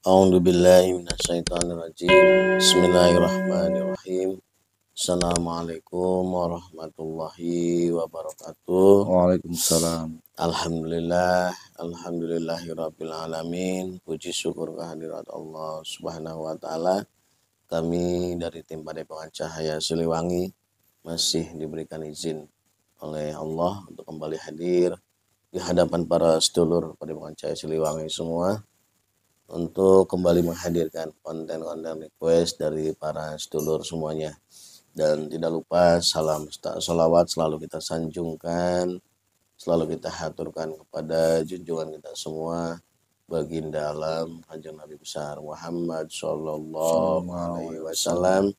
A'udzubillahi minasyaitonirrajim. Bismillahirrahmanirrahim. Assalamualaikum warahmatullahi wabarakatuh. Waalaikumsalam. Alhamdulillahirabbil alamin. Puji syukur kehadirat Allah Subhanahu wa taala. Kami dari tim Padepokan Cahaya Siliwangi masih diberikan izin oleh Allah untuk kembali hadir di hadapan para sedulur Padepokan Cahaya Siliwangi semua, untuk kembali menghadirkan konten-konten request dari para sedulur semuanya. Dan tidak lupa salam salawat selalu kita sanjungkan, selalu kita haturkan kepada junjungan kita semua, baginda alam Kanjeng Nabi besar Muhammad sallallahu alaihi wasallam,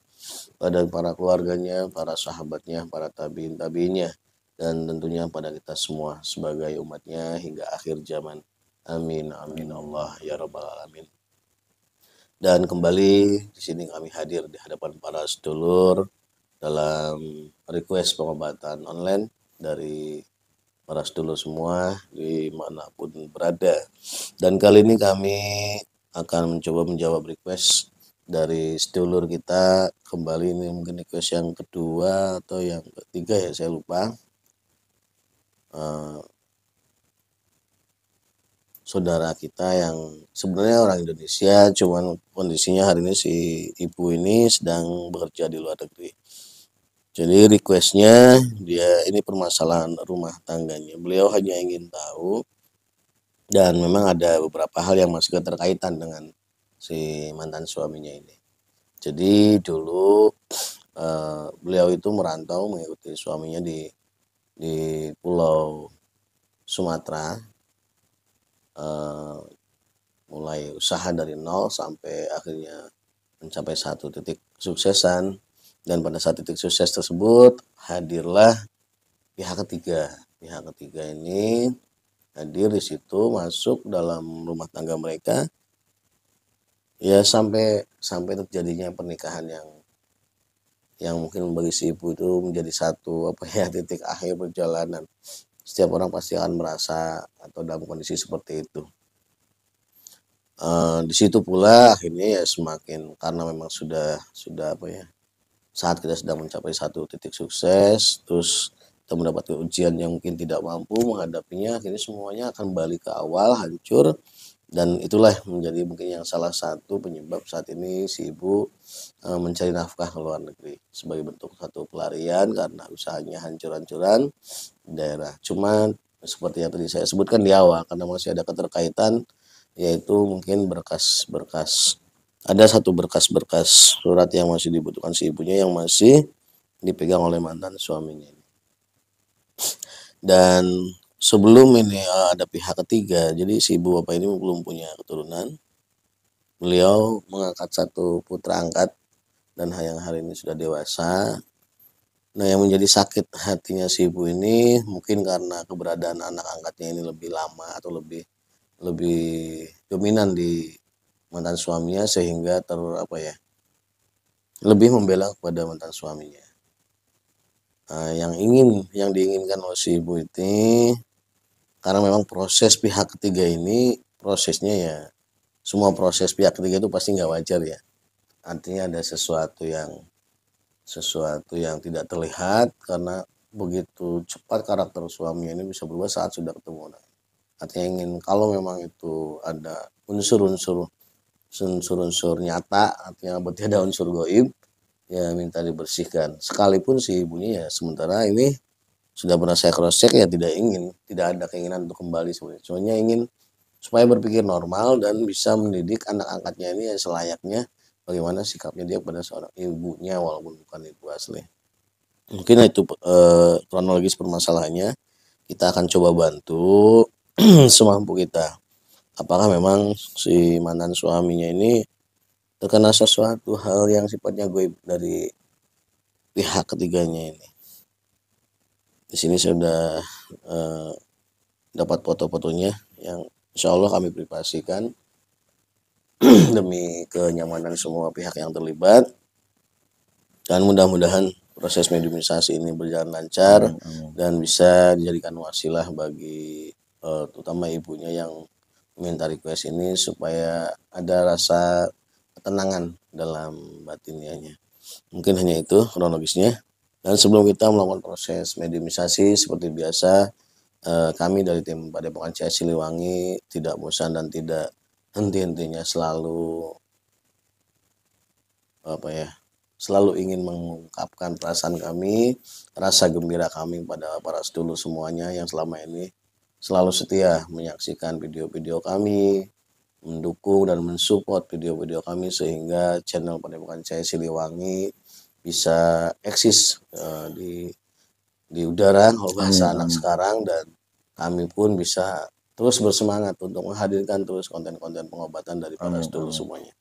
pada para keluarganya, para sahabatnya, para tabiin-tabiinnya, dan tentunya pada kita semua sebagai umatnya hingga akhir zaman. Amin amin Allah ya rabbal alamin. Dan kembali di sini kami hadir di hadapan para sedulur dalam request pengobatan online dari para sedulur semua dimanapun berada. Dan kali ini kami akan mencoba menjawab request dari sedulur kita kembali. Ini mungkin request yang kedua atau yang ketiga ya, saya lupa. Saudara kita yang sebenarnya orang Indonesia, cuman kondisinya hari ini si ibu ini sedang bekerja di luar negeri. Jadi requestnya dia ini permasalahan rumah tangganya. Beliau hanya ingin tahu, dan memang ada beberapa hal yang masih keterkaitan dengan si mantan suaminya ini. Jadi dulu beliau itu merantau mengikuti suaminya di Pulau Sumatera. Mulai usaha dari nol sampai akhirnya mencapai satu titik kesuksesan, dan pada saat titik sukses tersebut hadirlah pihak ketiga. Pihak ketiga ini hadir di situ, masuk dalam rumah tangga mereka ya, sampai terjadinya pernikahan yang mungkin bagi si ibu itu menjadi satu titik akhir perjalanan. Setiap orang pasti akan merasa atau dalam kondisi seperti itu. Di situ pula akhirnya ya semakin, karena memang sudah saat kita sedang mencapai satu titik sukses, terus kita mendapatkan ujian yang mungkin tidak mampu menghadapinya, akhirnya semuanya akan balik ke awal, hancur. Dan itulah menjadi mungkin yang salah satu penyebab saat ini si ibu mencari nafkah ke luar negeri sebagai bentuk satu pelarian karena usahanya hancur-hancuran di daerah. Cuma seperti yang tadi saya sebutkan di awal, karena masih ada keterkaitan, yaitu mungkin berkas-berkas, ada satu berkas-berkas surat yang masih dibutuhkan si ibunya yang masih dipegang oleh mantan suaminya. Dan sebelum ini ada pihak ketiga, jadi si ibu bapak ini belum punya keturunan. Beliau mengangkat satu putra angkat dan yang hari ini sudah dewasa. Nah, yang menjadi sakit hatinya si ibu ini mungkin karena keberadaan anak angkatnya ini lebih lama atau lebih dominan di mantan suaminya, sehingga lebih membela kepada mantan suaminya. Nah, yang diinginkan oleh si ibu ini, karena memang proses pihak ketiga ini prosesnya ya, semua proses pihak ketiga itu pasti nggak wajar ya. Artinya ada sesuatu yang tidak terlihat, karena begitu cepat karakter suaminya ini bisa berubah saat sudah ketemu. Nah, artinya kalau memang itu ada unsur-unsur nyata, artinya berarti ada unsur goib, ya minta dibersihkan. Sekalipun si ibunya ya sementara ini sudah pernah saya cross check ya tidak ada keinginan untuk kembali sebenarnya. Soalnya ingin supaya berpikir normal dan bisa mendidik anak angkatnya ini ya selayaknya bagaimana sikapnya dia pada seorang ibunya walaupun bukan ibu asli. Mungkin itu kronologis permasalahannya. Kita akan coba bantu semampu kita. Apakah memang si mantan suaminya ini terkena sesuatu hal yang sifatnya goib dari pihak ketiganya ini. Di sini saya sudah dapat foto-fotonya yang insya Allah kami privasikan demi kenyamanan semua pihak yang terlibat, dan mudah-mudahan proses mediumisasi ini berjalan lancar dan bisa dijadikan wasilah bagi terutama ibunya yang meminta request ini supaya ada rasa ketenangan dalam batinianya. Mungkin hanya itu kronologisnya. Dan sebelum kita melakukan proses mediumisasi seperti biasa, kami dari tim Padepokan Cahaya Siliwangi tidak bosan dan tidak henti-hentinya selalu ingin mengungkapkan perasaan kami, rasa gembira kami pada para sedulur semuanya yang selama ini selalu setia menyaksikan video-video kami, mendukung dan mensupport video-video kami sehingga channel Padepokan Cahaya Siliwangi bisa eksis di udara kalau bahasa anak sekarang, dan kami pun bisa terus bersemangat untuk menghadirkan terus konten-konten pengobatan dari para sedulur semuanya.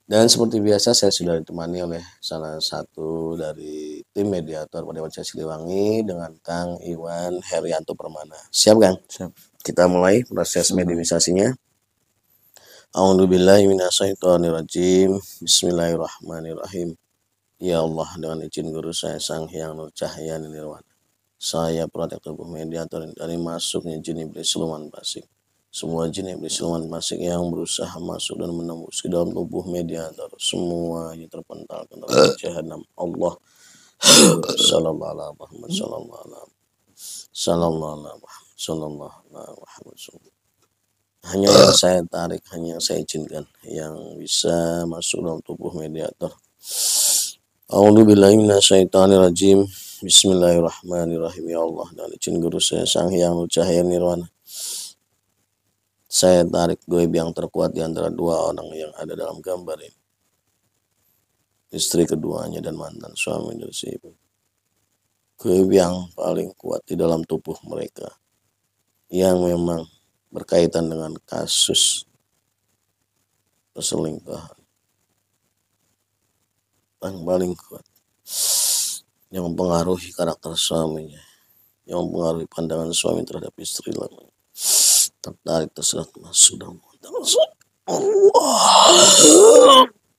Dan seperti biasa saya sudah ditemani oleh salah satu dari tim mediator Padepokan Cahaya Siliwangi dengan Kang Iwan Herianto Permana. Siap Kang? Siap. Kita mulai proses mediumisasinya. A'udzubillahi minasyaitonirrajim. Bismillahirrahmanirrahim. Ya Allah, dengan izin guru saya Sang Hyang Nur Cahaya Nirwana, saya protek tubuh mediator dari masuknya jin iblis siluman fasik. Semua jin iblis siluman fasik yang berusaha masuk dan menembus ke dalam tubuh mediator, semuanya terpental ke neraka jahanam. Allah sallallahu alaihi Muhammad sallallahu alaihi sallallahu alaihi sallallahu alaihi Muhammad. Hanya yang saya tarik, hanya yang saya izinkan yang bisa masuk dalam tubuh mediator. A'udzubillahi minasyaitonirrajim. Bismillahirrahmanirrahim. Ya Allah, dengan izin guru saya Sang Hyang Nur Cahaya Nirwana, saya tarik goib yang terkuat di antara dua orang yang ada dalam gambar ini. Istri keduanya dan mantan suami dari si ibu. Goib yang paling kuat di dalam tubuh mereka, yang memang berkaitan dengan kasus perselingkuhan. Yang paling kuat, yang mempengaruhi karakter suaminya, yang mempengaruhi pandangan suami terhadap istri lamanya. Tertarik terseret masuk dalam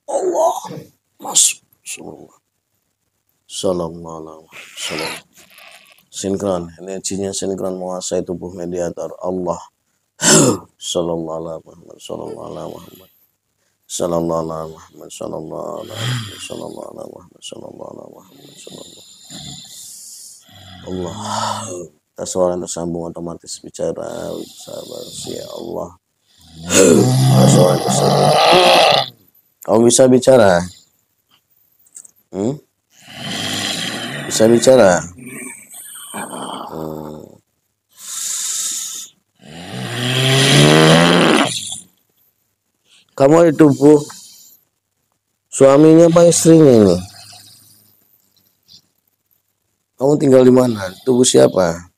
Allah masuk semua. Sallallahu alaihi wasallam. Sinkron, energinya sinkron menguasai tubuh mediator. Allah sallallahu alaihi Muhammad sallallahu alaihi Muhammad sallallahu alaihi Muhammad sallallahu alaihi sallallahu alaihi Muhammad sallallahu alaihi Muhammad sallallahu. Allah, kita suara tersambung otomatis bicara sabar ya Allah. Suara tersambung. Kamu bisa bicara? Bisa bicara? Kamu di tubuh suaminya apa istrinya ini? Kamu tinggal di mana? Tubuh siapa?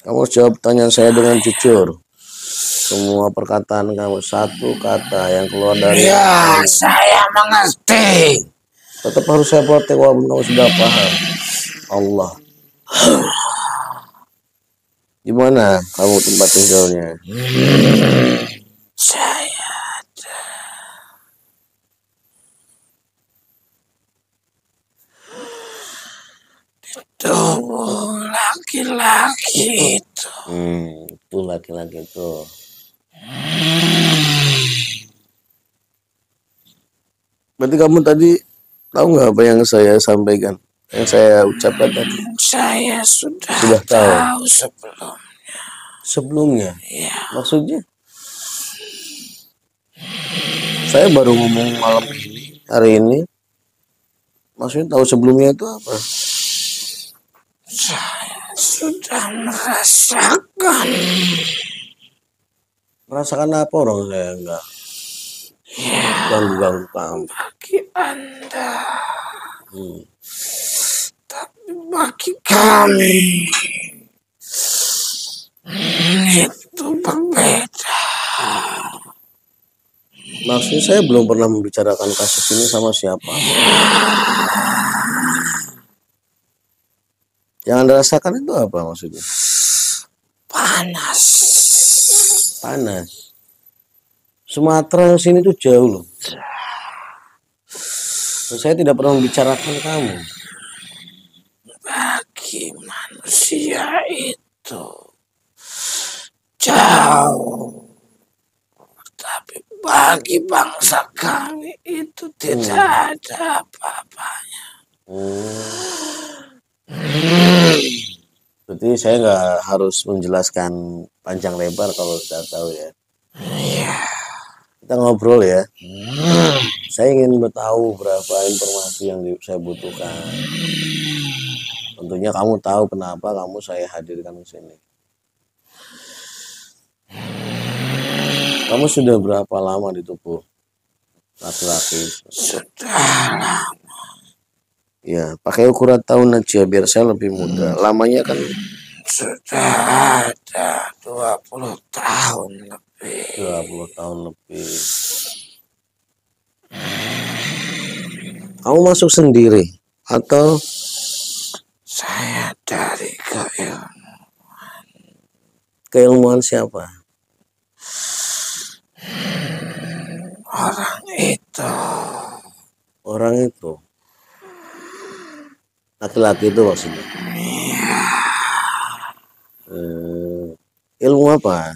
Kamu jawab pertanyaan saya dengan jujur. Semua perkataan kamu, satu kata yang keluar dari ya, saya mengerti. Tetap harus saya protek walaupun kamu sudah paham. Allah. Di mana kamu tempat tinggalnya? Saya ada di tubuh laki-laki itu. Itu laki-laki itu. Berarti kamu tadi tahu nggak apa yang saya sampaikan, yang saya ucapkan tadi? Saya sudah tahu sebelumnya. Sebelumnya? Ya. Maksudnya? Saya baru ngomong malam ini, hari ini. Maksudnya tahu sebelumnya itu apa? Saya sudah merasakan. Merasakan apa orang saya enggak ganggu kamu? Bagi Anda, Hmm. tapi bagi kami itu berbeda. Maksudnya saya belum pernah membicarakan kasus ini sama siapa. Yang Anda rasakan itu apa maksudnya? Panas. Panas. Sumatera sini tuh jauh loh. Dan saya tidak pernah membicarakan kamu. Bagi manusia itu jauh, tapi bagi bangsa kami itu tidak ada apa-apanya. Berarti saya nggak harus menjelaskan panjang lebar kalau sudah tahu ya. Iya. Kita ngobrol ya. Saya ingin tahu berapa informasi yang saya butuhkan. Tentunya kamu tahu kenapa kamu saya hadirkan ke sini. Kamu sudah berapa lama di tubuh laki-laki? Sudah lama. Ya, pakai ukuran tahun aja biar saya lebih muda. Lamanya kan Sudah ada 20 tahun lebih. 20 tahun lebih. Kamu masuk sendiri atau Saya dari keilmuan siapa? orang itu. Orang itu. Laki-laki itu maksudnya. Ilmu apa?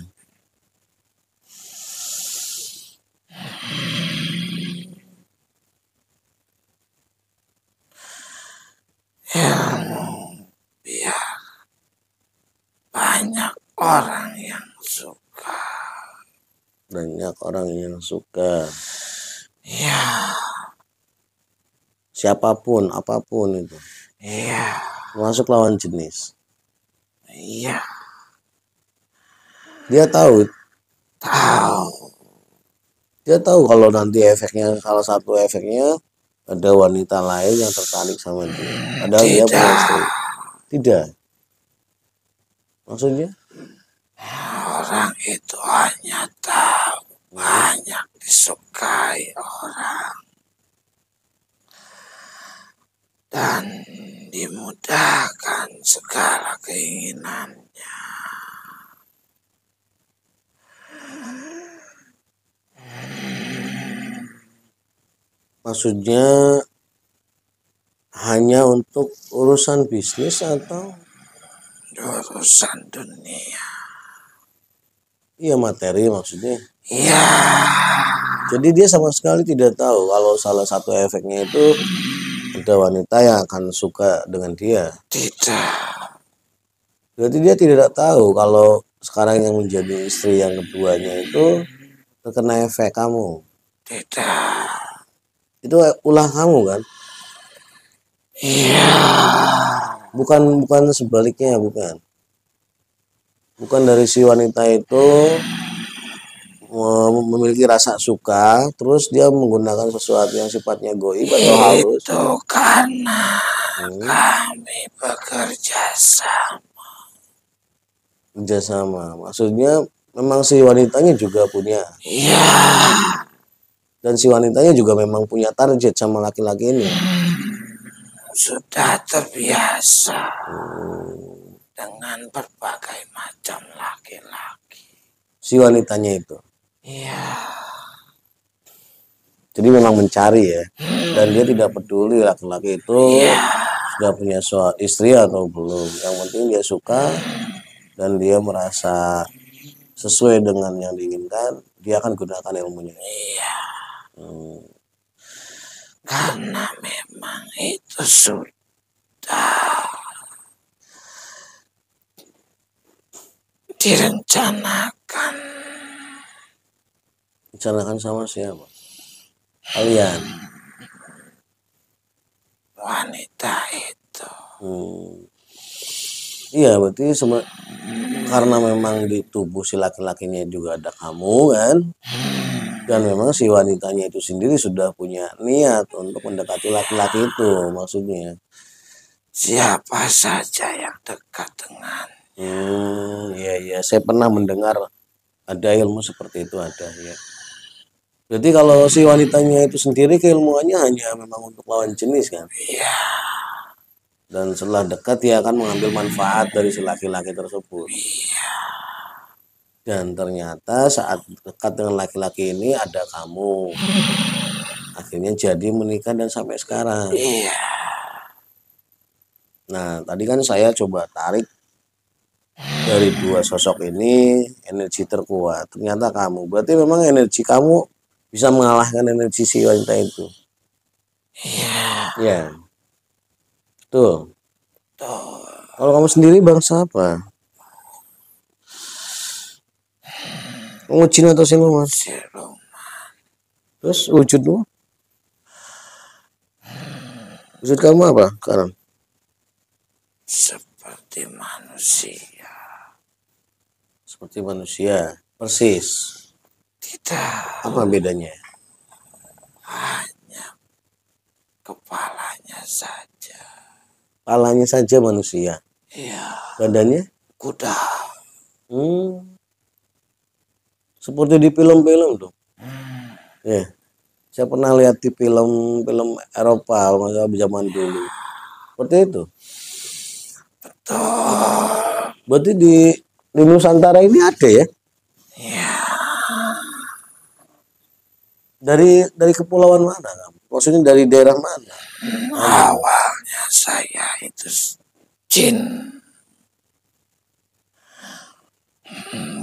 Ilmu biar banyak orang yang suka. Banyak orang yang suka. Ya, Siapapun, apapun itu. iya, Termasuk lawan jenis. iya, Dia tahu. tahu. Dia tahu kalau nanti efeknya, salah satu efeknya ada wanita lain yang tertarik sama dia. Padahal dia punya istri. Tidak. Maksudnya? Orang itu hanya tahu banyak disukai orang dan dimudahkan segala keinginannya. Maksudnya hanya untuk urusan bisnis atau Urusan dunia. iya materi maksudnya. Ya, Jadi dia sama sekali tidak tahu kalau salah satu efeknya itu ada wanita yang akan suka dengan dia. tidak. Berarti dia tidak tahu kalau sekarang yang menjadi istri yang keduanya itu terkena efek kamu. Tidak. Itu ulah kamu kan? Iya. Bukan sebaliknya, bukan. Bukan dari si wanita itu memiliki rasa suka, terus dia menggunakan sesuatu yang sifatnya goib atau halus. Itu karena kami bekerja sama. Kerjasama. Maksudnya memang si wanitanya juga punya. Iya. Dan si wanitanya juga memang punya target sama laki-laki ini. Sudah terbiasa dengan berbagai macam laki-laki. Si wanitanya itu. Iya. Jadi memang mencari ya. Dan dia tidak peduli laki-laki itu sudah punya istri atau belum. Yang penting dia suka dan dia merasa sesuai dengan yang diinginkan, dia akan gunakan ilmunya. Iya. Karena memang itu sudah direncanakan. Rencanakan sama siapa? Kalian. Wanita itu. Iya, berarti karena memang di tubuh si laki-lakinya juga ada kamu kan, dan memang si wanitanya itu sendiri sudah punya niat untuk mendekati laki-laki itu maksudnya. Siapa saja yang dekat dengan. Iya iya, saya pernah mendengar ada ilmu seperti itu ada ya. Berarti kalau si wanitanya itu sendiri keilmuannya hanya memang untuk lawan jenis kan? Iya, Dan setelah dekat dia akan mengambil manfaat dari si laki-laki tersebut. Dan ternyata saat dekat dengan laki-laki ini ada kamu. Akhirnya jadi menikah dan sampai sekarang. iya. Nah, tadi kan saya coba tarik dari dua sosok ini energi terkuat. Ternyata kamu. Berarti memang energi kamu bisa mengalahkan energi si wanita itu. Iya, Ya, tuh. tuh. Kalau kamu sendiri bangsa apa? Kamu Cina atau Siluman? Siluman Terus wujudmu? Wujud kamu apa sekarang? seperti manusia. Seperti manusia, persis. Tidak, Apa bedanya? hanya kepalanya saja. Kepalanya saja manusia. Iya, Badannya? kuda. Seperti di film-film tuh. Ya, saya pernah lihat di film-film Eropa masa zaman dulu. Seperti itu. Betul. Berarti di Nusantara ini ada ya? Iya, Dari kepulauan mana kamu? Maksudnya dari daerah mana? awalnya saya itu jin.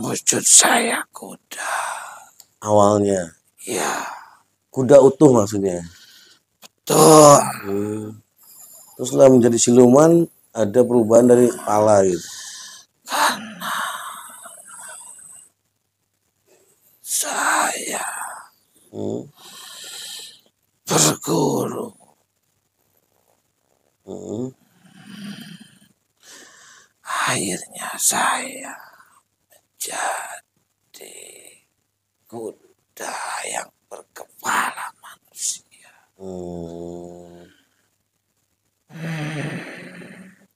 Wujud saya kuda. Awalnya Ya, kuda utuh maksudnya. betul. Terus setelah menjadi siluman ada perubahan dari kepala gitu. Karena saya Hmm. berguru. Hmm. Akhirnya saya menjadi kuda yang berkepala manusia. Hmm.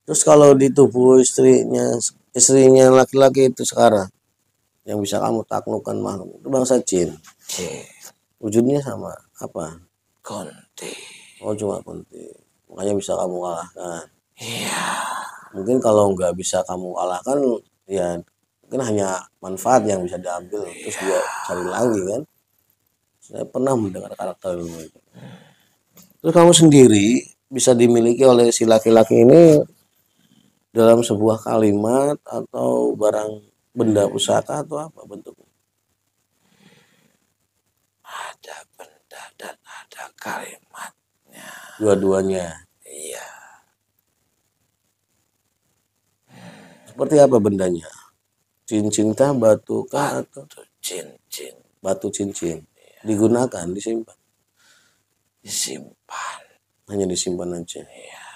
Terus kalau di tubuh istrinya laki-laki itu sekarang yang bisa kamu taklukkan makhluk itu bangsa jin. Jin, Wujudnya sama apa? kunti. Oh cuma kunti. Makanya bisa kamu kalahkan. Iya, Mungkin kalau nggak bisa kamu kalahkan ya mungkin hanya manfaat yang bisa diambil terus dia cari lagi kan. Saya pernah mendengar karakter itu. Terus kamu sendiri bisa dimiliki oleh si laki-laki ini dalam sebuah kalimat atau barang benda pusaka atau apa bentuknya? ada benda dan ada kalimatnya. Dua-duanya. Iya, Seperti apa bendanya? Cincin kah, batu kah, atau batu cincin batu cincin? Digunakan, disimpan. disimpan. Hanya disimpan aja. Iya,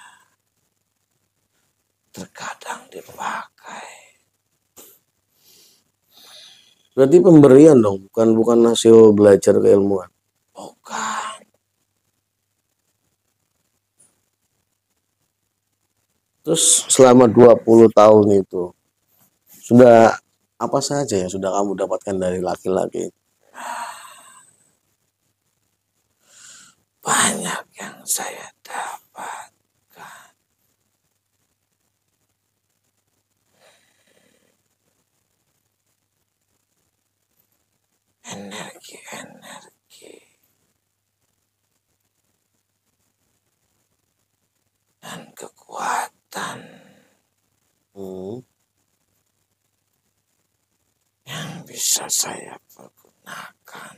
terkadang dipakai. Berarti pemberian dong, bukan hasil belajar keilmuan. Bukan. Terus selama 20 tahun itu sudah apa saja yang sudah kamu dapatkan dari laki-laki? Banyak yang saya dapatkan. Energi-energi dan kekuatan Hmm. yang bisa saya pergunakan.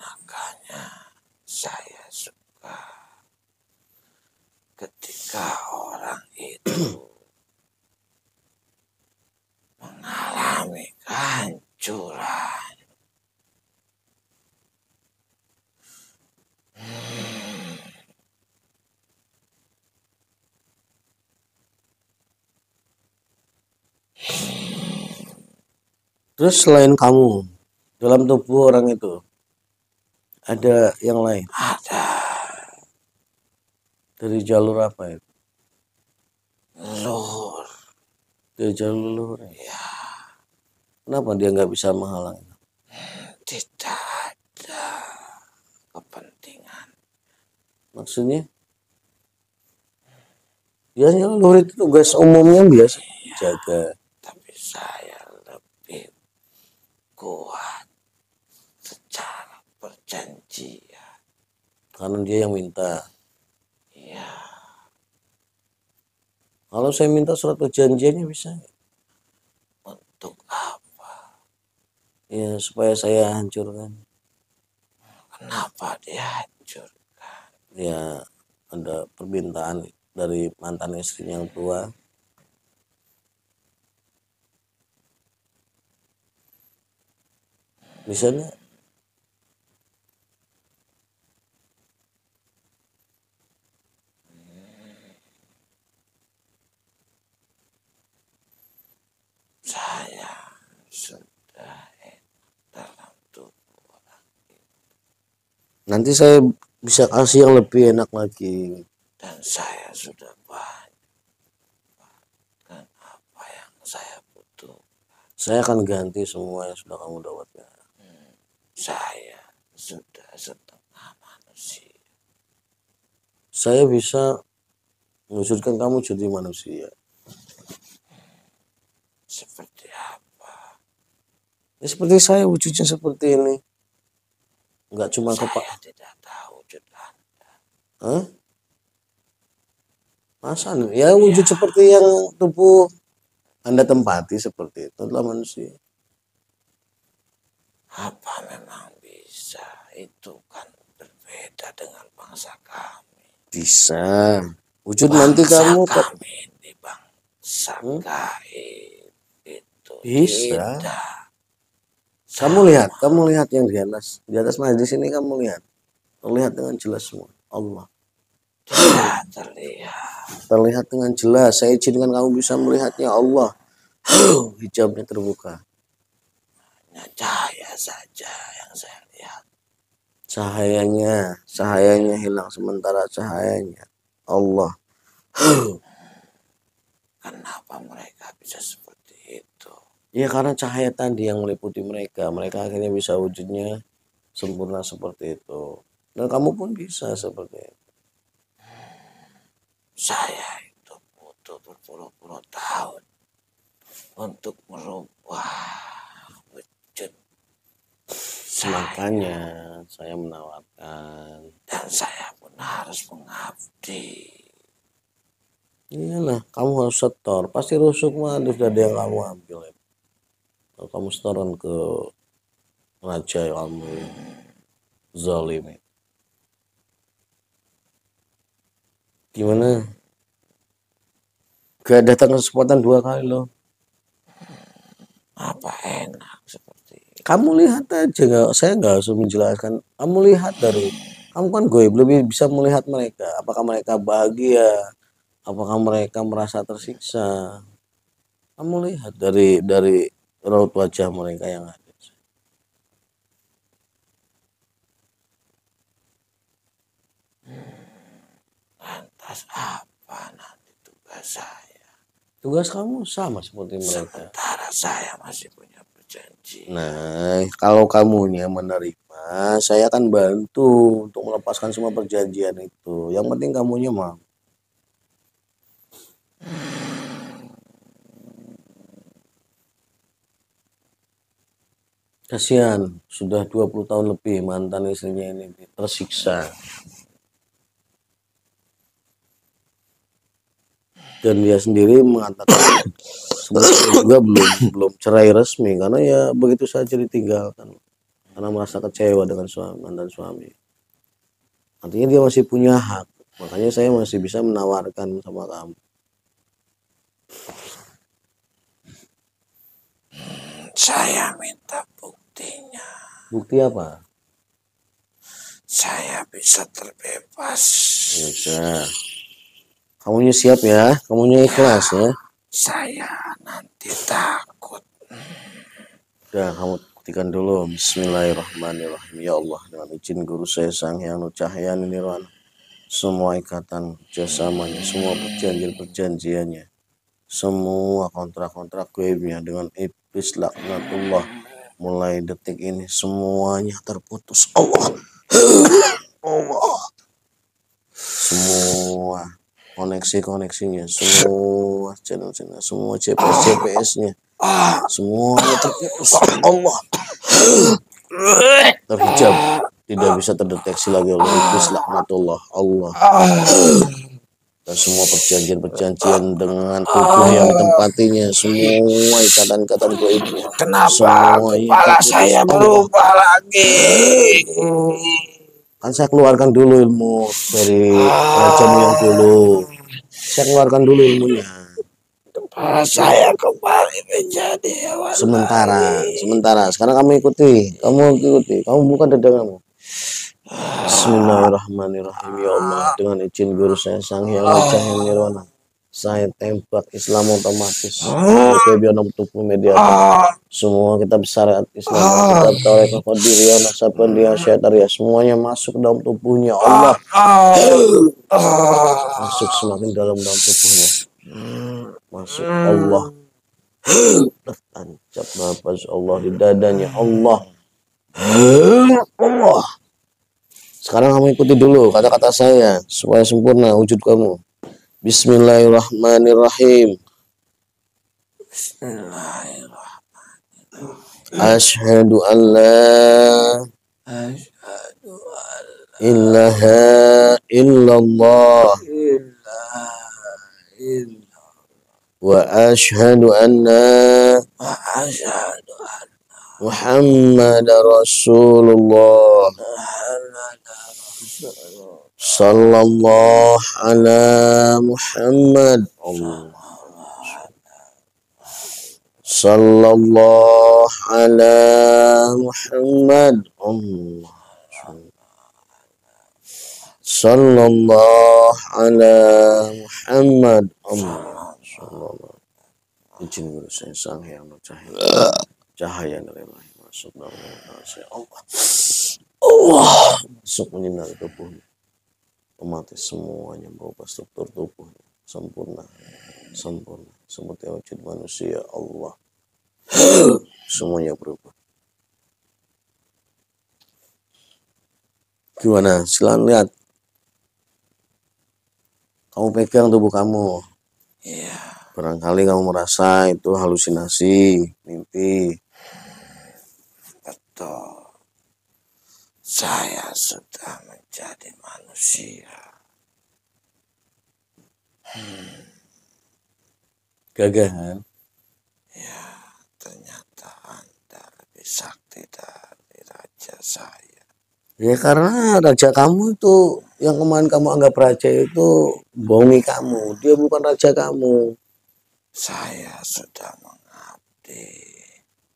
Makanya saya suka ketika orang itu mengalami kehancuran. Terus selain kamu, dalam tubuh orang itu, ada yang lain? Ada Dari jalur apa itu? leluhur. Dari jalur leluhur. Ya, Kenapa dia nggak bisa menghalangi? tidak ada kepentingan. Maksudnya, biasanya leluhur itu tugas umumnya biasa jaga. Tapi saya lebih kuat secara perjanjian. Karena dia yang minta. Ya, Kalau saya minta surat perjanjiannya bisa. untuk apa? Ya, supaya saya hancurkan. Kenapa dihancurkan? Ya, ada permintaan dari mantan istrinya yang tua. Misalnya, Saya sudah dalam tubuh nanti saya bisa kasih yang lebih enak lagi. dan saya sudah banyak dan apa yang saya butuh. Saya akan ganti semua yang sudah kamu dapatkan. Saya sudah setengah manusia. Saya bisa mewujudkan kamu jadi manusia. Seperti apa? Ya, seperti saya wujudnya seperti ini. Enggak cuma Saya tidak tahu wujud Anda. Hah? Masa? Ya wujud seperti yang tubuh Anda tempati seperti itu adalah manusia. Apa memang bisa? Itu kan berbeda dengan bangsa kami. Bisa. Wujud nanti kamu Kami ini bangsa gaib. Itu bisa. tidak. Kamu lihat yang di atas majlis ini kamu lihat. Terlihat dengan jelas semua. Allah. Tidak terlihat. Terlihat dengan jelas. Saya izinkan kamu bisa melihatnya Allah. Hijabnya terbuka. Hanya cahaya saja yang saya lihat. Cahayanya hilang sementara cahayanya Allah. Kenapa mereka bisa seperti itu? Ya karena cahaya tadi yang meliputi mereka. Mereka akhirnya bisa wujudnya sempurna seperti itu. Dan kamu pun bisa seperti itu. Saya itu butuh berpuluh-puluh tahun untuk merubah wujud Makanya saya menawarkan. dan saya pun harus mengabdi. Iyalah, kamu harus setor. Pasti rusuk mah sudah ada yang kamu ambil. Kalau kamu setoran ke raja kamu zalim. Gimana? Gak datang kesempatan 2 kali loh. Apa enak seperti itu? Kamu lihat aja, saya nggak harus menjelaskan. Kamu lihat kamu kan goib, lebih bisa melihat mereka. Apakah mereka bahagia? Apakah mereka merasa tersiksa? Kamu lihat dari raut wajah mereka yang ada. Lantas apa nanti tugas saya? Tugas kamu sama seperti mereka. Sementara saya masih punya perjanjian. Nah, kalau kamunya menerima, saya akan bantu untuk melepaskan semua perjanjian itu. Yang penting kamunya mau. Kasihan, sudah 20 tahun lebih mantan istrinya ini tersiksa. Dan dia sendiri mengatakan sebenarnya juga belum cerai resmi karena ya begitu saja ditinggalkan karena merasa kecewa dengan mantan suami. Artinya dia masih punya hak, makanya saya masih bisa menawarkan sama kamu. Saya minta buktinya. Bukti apa? Saya bisa terbebas. Bisa. Kamunya siap ya, kamunya ikhlas ya. Saya nanti takut. Udah, kamu buktikan dulu. Bismillahirrahmanirrahim. Ya Allah, dengan izin guru saya Sang Hyang Nucahyani Nirwana, semua ikatan kerjasamanya, semua perjanjian-perjanjiannya, semua kontrak-kontrak gaibnya dengan iblis laknatullah, mulai detik ini semuanya terputus. Allah, Allah, semua koneksi-koneksinya, semua channel-channel, semua GPS-nya, semuanya terputus. Allah, terhijab, tidak bisa terdeteksi lagi oleh iblis laknatullah. Allah, dan semua perjanjian-perjanjian dengan tubuh yang ditempatinya, semua ikatan-ikatan gaibnya, Kenapa semuanya kepala terputus. saya Allah, berubah lagi? kan saya keluarkan dulu ilmu dari rajamu yang dulu. Saya keluarkan dulu ilmunya. Kepala saya kembali menjadi hewan Sementara. Sekarang kamu ikuti. Kamu buka dada kamu. Bismillahirrahmanirrahim. Ya Allah, dengan izin guru saya Sang Hyang Nucahyani Nirwana, saya tembak Islam otomatis. Oke, biar tubuh media. Semua kitab syariat Islam, kitab Taurat, Qadiriyah, Nasabandiyah, Syaitariyah, semuanya masuk ke dalam tubuhnya. Allah, masuk semakin dalam tubuhnya. Masuk. Allah, tertancap nafas Allah di dadanya. Allah, Allah. Sekarang kamu ikuti dulu kata-kata saya supaya sempurna wujud kamu. Bismillahirrahmanirrahim. Asyhadu an la ilaha illallah wa asyhadu anna Muhammadar Rasulullah sallallahu ala Muhammad. Allah. Sallallahu ala Muhammad. Allah. Sallallahu ala Muhammad. Allah. Sallallahu. Izin guru saya Sang Hyang Nucahyani, cahaya dari lahir masuk dalam saya. Allah. Allah masuk menyinari tubuhnya. Otomatis semuanya berubah struktur tubuhnya sempurna seperti wujud manusia. Allah, semuanya berubah. Gimana? Silahkan lihat. Kamu pegang tubuh kamu. Iya. Barangkali kamu merasa itu halusinasi, mimpi. Betul. Saya sudah menjadi manusia. Gagah kan? Ya, ternyata Anda lebih sakti dari raja saya. Ya karena raja kamu itu, yang kemarin kamu anggap raja itu bohongi kamu. Dia bukan raja kamu. Saya sudah mengabdi.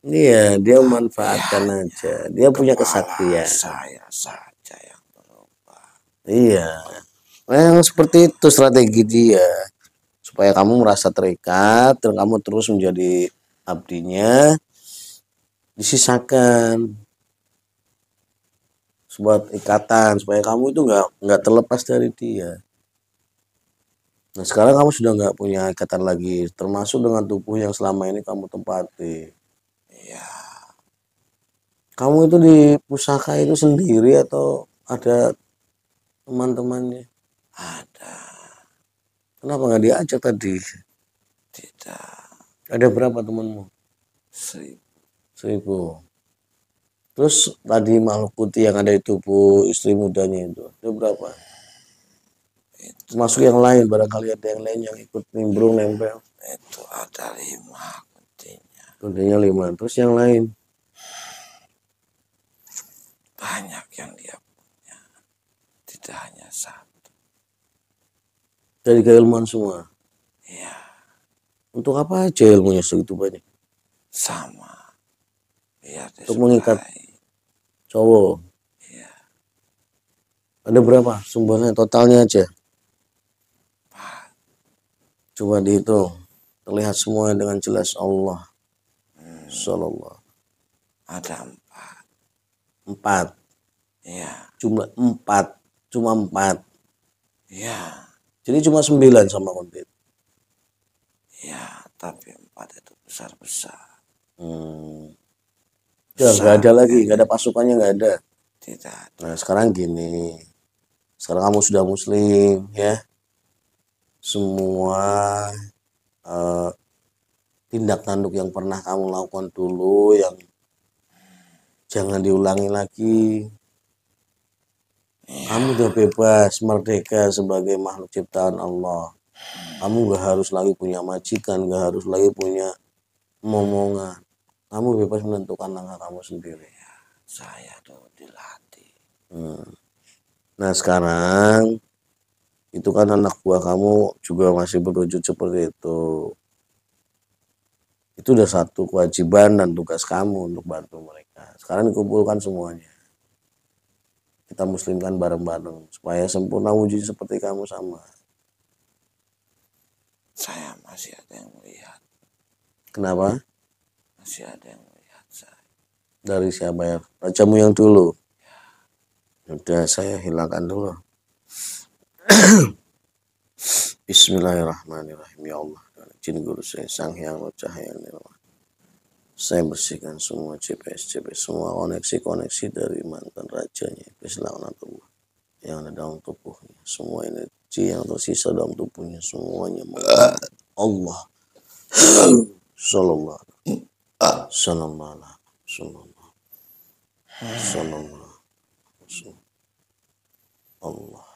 Iya, dia memanfaatkan aja. Dia punya kesaktian. Saya saja yang berubah. Iya. Yang seperti itu strategi dia. Supaya kamu merasa terikat dan kamu terus menjadi abdinya, disisakan sebuah ikatan supaya kamu itu nggak terlepas dari dia. Nah sekarang kamu sudah nggak punya ikatan lagi, termasuk dengan tubuh yang selama ini kamu tempati. Iya. Kamu itu di pusaka itu sendiri atau ada teman-temannya? Ada. Kenapa nggak diajak tadi? Tidak. Ada berapa temanmu? 1.000. Terus tadi makhluk putih yang ada di tubuh istri mudanya itu ada berapa? Termasuk yang lain, barangkali ada yang lain yang ikut nimbrung nempel. Itu ada 5 kuntinya. Kuntinya 5. Terus yang lain? Banyak yang dia punya. Tidak hanya 1. Dari keilmuan semua. Iya. Untuk apa aja ilmunya segitu banyak? Sama. Biar Untuk mengikat disukai. cowok. Iya. Ada berapa sumbernya totalnya aja? Coba dihitung. Terlihat semua dengan jelas Allah. Sallallahu. Ada 4. 4. Iya. Jumlah 4. Cuma 4. Iya. Jadi cuma 9 sama Kuntit. Iya, tapi 4 itu besar-besar. Ya nggak ada lagi, Sampai nggak ada pasukannya, nggak ada. tidak ada. Nah sekarang gini, sekarang kamu sudah muslim ya, semua tindak tanduk yang pernah kamu lakukan dulu yang jangan diulangi lagi. Kamu udah bebas, merdeka sebagai makhluk ciptaan Allah. Kamu gak harus lagi punya majikan, gak harus lagi punya momongan. Kamu bebas menentukan langkah kamu sendiri. Saya tuh dilatih. Nah sekarang itu kan anak buah kamu juga masih berwujud seperti itu. Itu udah satu kewajiban dan tugas kamu untuk bantu mereka. Sekarang dikumpulkan semuanya. Kita muslimkan bareng-bareng supaya sempurna wujud seperti kamu sama. Saya masih ada yang melihat. Kenapa? Masih ada yang melihat saya. Dari siapa ya? Rajamu yang dulu. Udah saya hilangkan dulu. Bismillahirrahmanirrahim. Ya Allah, izin guru saya sang yang cahaya nirwana. Saya bersihkan semua GPS, semua koneksi dari mantan rajanya. Bismillahirrahmanirrahim. Yang ada dalam tubuhnya, semua energi yang tersisa dalam tubuhnya, semuanya Allah. Sallallahu Sallallahu Sallallahu Sallallahu Allah.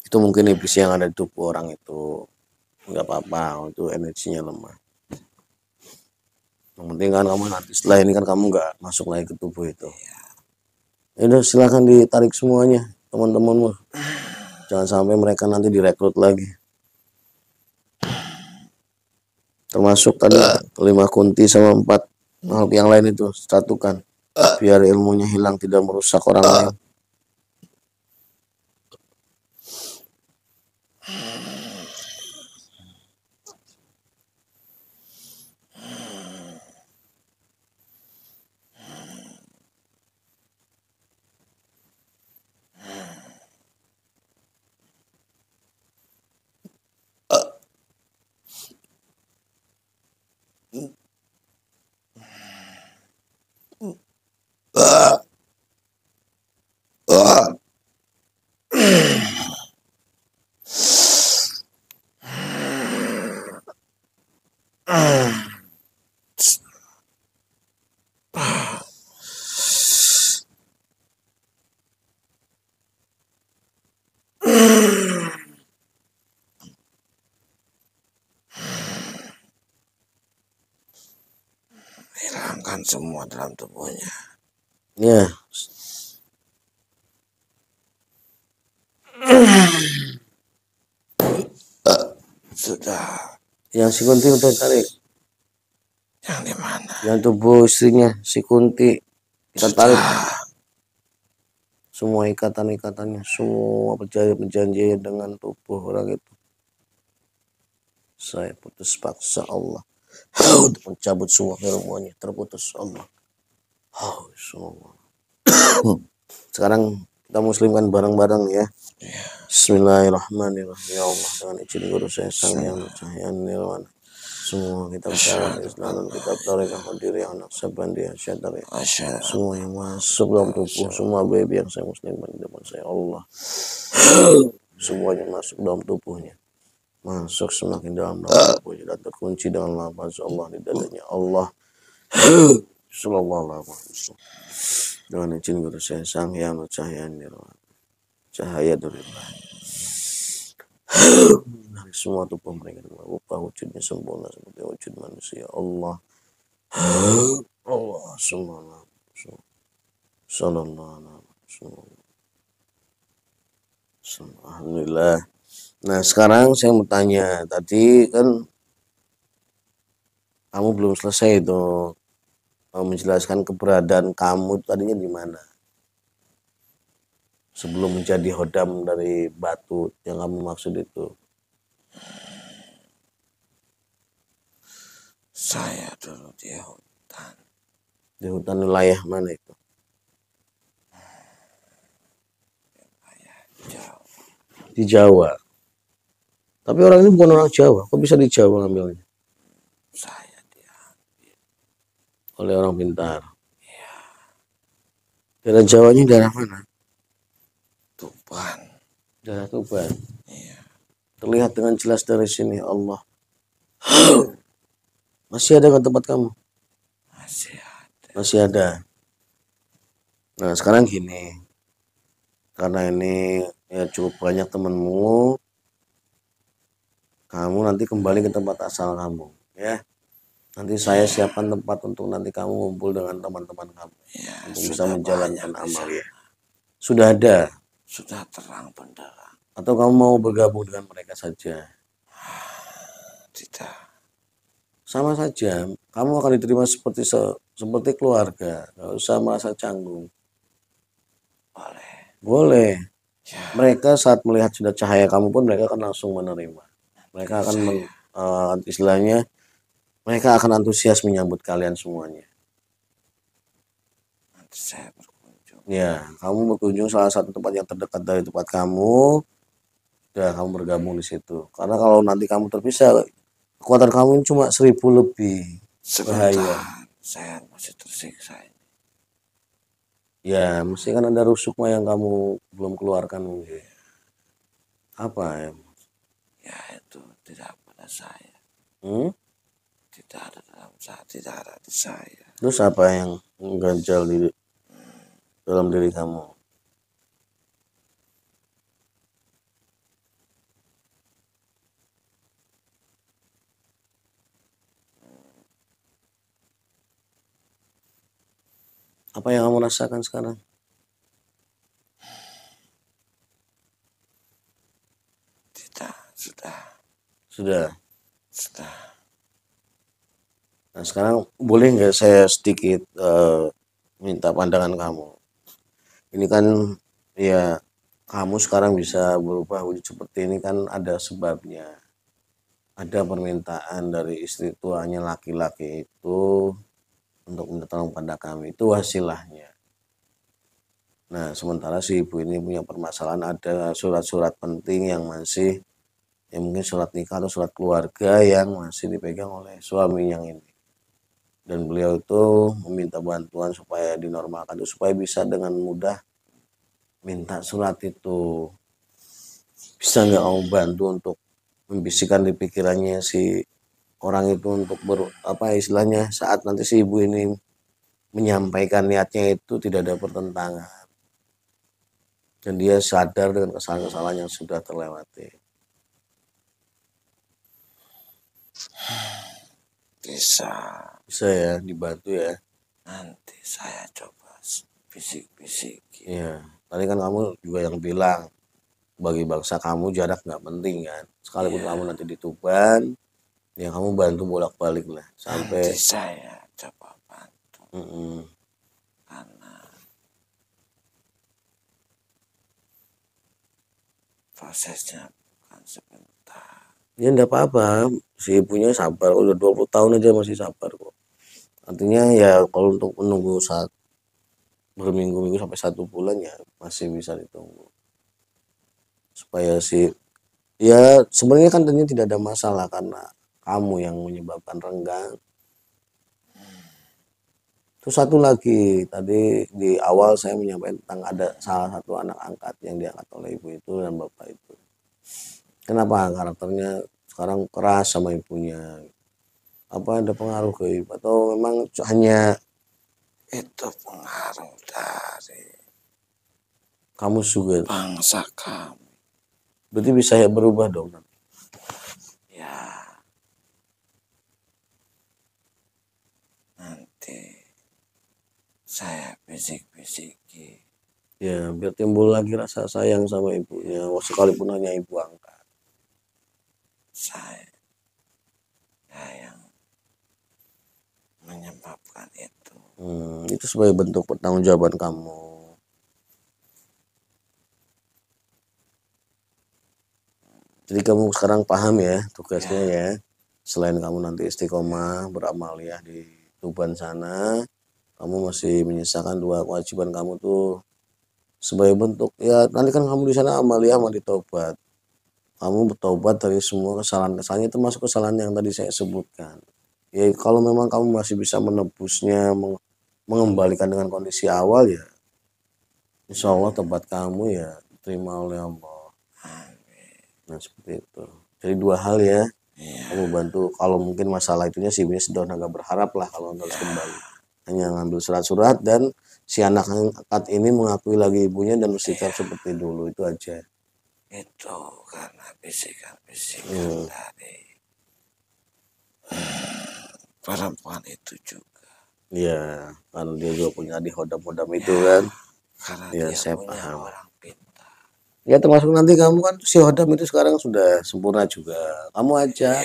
Itu mungkin iblis yang ada di tubuh orang itu. Nggak apa-apa, itu energinya lemah. Yang penting kan kamu nanti setelah ini kan kamu nggak masuk lagi ke tubuh itu. Ya udah silakan ditarik semuanya teman-temanmu. Jangan sampai mereka nanti direkrut lagi. Termasuk tadi 5 kunti sama 4 makhluk yang lain itu satukan. Biar ilmunya hilang, tidak merusak orang lain. Hilangkan semua dalam tubuhnya. Ya. Sudah. Yang si Kunti udah tarik. Yang di mana? Yang tubuh istrinya si Kunti kita tarik. Semua ikatan-ikatannya, semua perjanjian dengan tubuh orang itu. Saya putus paksa Allah untuk mencabut semua ilmunya, terputus Allah. Sekarang kita muslimkan bareng-bareng ya. Bismillahirrahmanirrahim. Ya Allah, dengan izin guru saya sang yang cahaya nirwana. Semua kitab syariat Islam dan kitab tarekah Qadiriyah yang Naqsabandiyah Syadari. Semua yang masuk dalam tubuh, semua baby yang saya muslimkan di depan saya Allah. Semuanya masuk dalam tubuhnya. Masuk semakin dalam tubuhnya dan terkunci dengan lafaz Allah di dadanya Allah. Sallallahu alaihi wasallam. Dengan izin guru saya sang yang cahaya nirwana. Cahaya dari dari semua tubuh mereka rupa wujudnya sempurna seperti wujud manusia Allah. Allah sallallahu Alhamdulillah. Nah sekarang saya mau tanya, tadi kan kamu belum selesai itu menjelaskan keberadaan kamu tadinya di mana sebelum menjadi hodam dari batu yang kamu maksud itu. Saya dulu di hutan. Di hutan wilayah mana itu? Jauh. Di Jawa. Tapi orang ini bukan orang Jawa. Kok bisa di Jawa ngambilnya? Saya dia. Oleh orang pintar. Daerah Jawanya daerah mana? Tuban. Daerah Tuban. Iya. Terlihat dengan jelas dari sini Allah. Masih ada nggak tempat kamu? Masih ada. Masih ada. Nah sekarang gini. Karena ini ya cukup banyak temenmu. Kamu nanti kembali ke tempat asal kamu. Ya. Nanti saya siapkan tempat untuk nanti kamu ngumpul dengan teman-teman kamu. Ya, Untuk bisa sudah menjalankan banyak di amal sana. ya. Sudah ada. Sudah terang benderang. Atau kamu mau bergabung dengan mereka saja? Tidak. Sama saja. Kamu akan diterima seperti keluarga. Gak usah merasa canggung. Boleh. Boleh. Ya. Mereka saat melihat sudah cahaya kamu pun mereka akan langsung menerima. Mereka akan istilahnya mereka akan antusias menyambut kalian semuanya. Nanti saya berkunjung. Ya, kamu berkunjung salah satu tempat yang terdekat dari tempat kamu. Udah kamu bergabung di situ. Karena kalau nanti kamu terpisah, kekuatan kamu cuma 1000 lebih. Bahaya. Sebentar. Saya masih tersiksa ini. Ya, mesti kan ada rusukma yang kamu belum keluarkan mungkin. Apa ya? Ya, itu tidak pada saya. Tidak ada dalam saya. Tidak ada di saya. Terus apa yang mengganjal di dalam diri kamu? Apa yang kamu rasakan sekarang? Tidak. Sudah. Sudah. Sudah. Nah sekarang boleh nggak saya sedikit minta pandangan kamu? Ini kan ya kamu sekarang bisa berubah wujud seperti ini kan ada sebabnya. Ada permintaan dari istri tuanya laki-laki itu untuk minta tolong pada kami. Itu wasilahnya. Nah sementara si ibu ini punya permasalahan ada surat-surat penting yang masih ya mungkin surat nikah atau surat keluarga yang masih dipegang oleh suami yang ini. Dan beliau itu meminta bantuan supaya dinormalkan itu supaya bisa dengan mudah minta surat itu. Bisa nggak kamu bantu untuk membisikkan di pikirannya si orang itu untuk apa istilahnya saat nanti si ibu ini menyampaikan niatnya itu tidak ada pertentangan dan dia sadar dengan kesalahan-kesalahan yang sudah terlewati. Bisa. Bisa ya dibantu ya. Nanti saya coba bisik-bisik. Iya. Tadi kan kamu juga yang bilang bagi bangsa kamu jarak nggak penting kan. Sekalipun kamu nanti di Tuban, ya kamu bantu bolak-balik lah sampai. Nanti saya coba bantu. Karena prosesnya bukan sebentar. Ya enggak apa-apa, si ibunya sabar, udah 20 tahun aja masih sabar kok. Artinya ya kalau untuk menunggu saat berminggu-minggu sampai 1 bulan ya masih bisa ditunggu. Supaya si ya sebenarnya kan tentunya tidak ada masalah karena kamu yang menyebabkan renggang. Terus satu lagi tadi di awal saya menyampaikan tentang ada salah satu anak angkat yang diangkat oleh ibu itu dan bapak itu. Kenapa karakternya sekarang keras sama ibunya? Apa ada pengaruh ke ibu atau memang hanya Itu pengaruh dari kamu juga? bangsa kami. Berarti bisa ya berubah dong. Ya. Nanti saya bisik-bisiki. Ya biar timbul lagi rasa sayang sama ibunya, sekalipun hanya ibu angkat. Saya yang menyebabkan itu. Itu sebagai bentuk pertanggungjawaban kamu. Jadi kamu sekarang paham ya tugasnya ya. selain kamu nanti istiqomah beramaliyah di Tuban sana, kamu masih menyisakan 2 kewajiban kamu tuh sebagai bentuk ya nanti kan kamu di sana amaliyah mau ditaubat. Kamu bertobat dari semua kesalahan-kesalahannya termasuk kesalahan yang tadi saya sebutkan. Ya kalau memang kamu masih bisa menebusnya, mengembalikan dengan kondisi awal ya, insya Allah tobat kamu ya terima oleh Allah. Nah seperti itu. Jadi 2 hal ya. Kamu bantu kalau mungkin masalah itunya si ibunya sudah agak berharap lah kalau harus kembali. Hanya ngambil surat-surat dan si anak angkat ini mengakui lagi ibunya dan bersikap seperti dulu itu aja. Itu karena bisikan-bisikan dari perempuan itu juga. Iya, karena dia juga punya adik hodam-hodam itu kan. Karena Ya dia saya punya paham. orang pintar. Ya termasuk nanti kamu kan si hodam itu sekarang sudah sempurna juga. Kamu aja.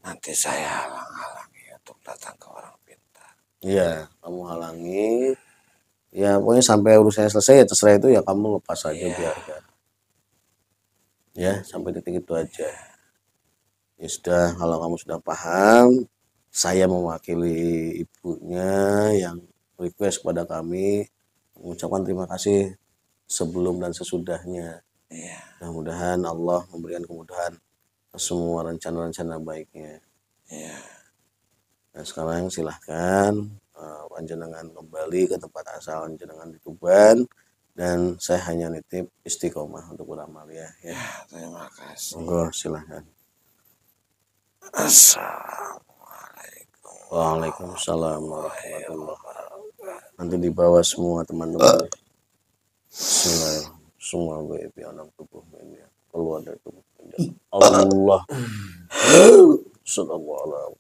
Nanti saya halang-halangi untuk datang ke orang pintar. Iya, kamu halangi. Ya pokoknya sampai urusannya selesai ya terserah itu ya kamu lepas aja biarkan. Ya sampai titik itu aja. Ya sudah kalau kamu sudah paham, saya mewakili ibunya yang request kepada kami mengucapkan terima kasih sebelum dan sesudahnya. Mudah-mudahan Allah memberikan kemudahan semua rencana-rencana baiknya. Nah sekarang silahkan panjenengan kembali ke tempat asal panjenengan di Tuban dan saya hanya nitip istiqomah untuk beramal ya. Terima kasih. Monggo silahkan. Assalamualaikum. Waalaikumsalam warahmatullahi wabarakatuh. Nanti dibawa semua teman-teman. Bismillahirrahmanirrahim. Semua baik anak tubuh ini keluar dari tubuh ini. Allah. Sallallahu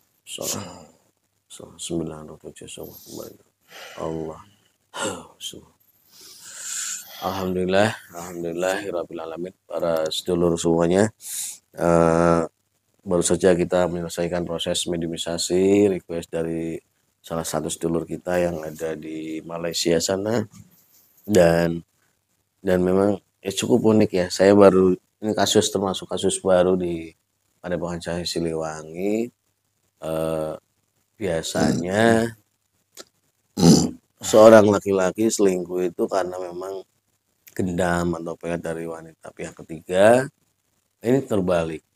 Allah. Alhamdulillahirabbil alamin. Para sedulur semuanya, baru saja kita menyelesaikan proses mediumisasi request dari salah satu sedulur kita yang ada di Malaysia sana dan memang cukup unik ya. Saya baru ini termasuk kasus baru di Padepokan Cahaya Siliwangi. Biasanya seorang laki-laki selingkuh itu karena memang gendam atau pengen dari wanita pihak ketiga. Ini terbalik.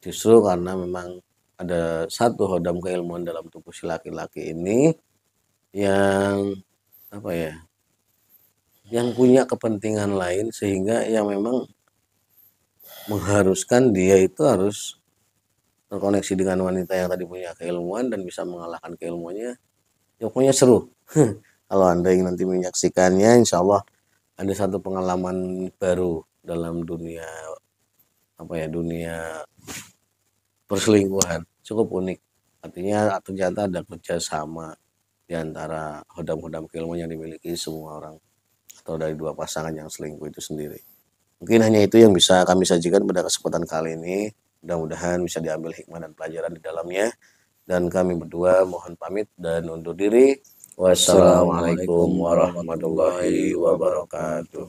Justru karena memang ada satu hodam keilmuan dalam tubuh si laki-laki ini yang yang punya kepentingan lain sehingga yang memang mengharuskan dia itu harus terkoneksi dengan wanita yang tadi punya keilmuan dan bisa mengalahkan keilmuannya. Ya pokoknya seru. Kalau Anda ingin nanti menyaksikannya, insya Allah ada satu pengalaman baru dalam dunia dunia perselingkuhan. Cukup unik. Artinya ternyata ada kerjasama di antara hodam-hodam keilmuan yang dimiliki semua orang atau dari 2 pasangan yang selingkuh itu sendiri. Mungkin hanya itu yang bisa kami sajikan pada kesempatan kali ini. Mudah-mudahan bisa diambil hikmah dan pelajaran di dalamnya. Dan kami berdua mohon pamit dan undur diri. Wassalamualaikum warahmatullahi wabarakatuh.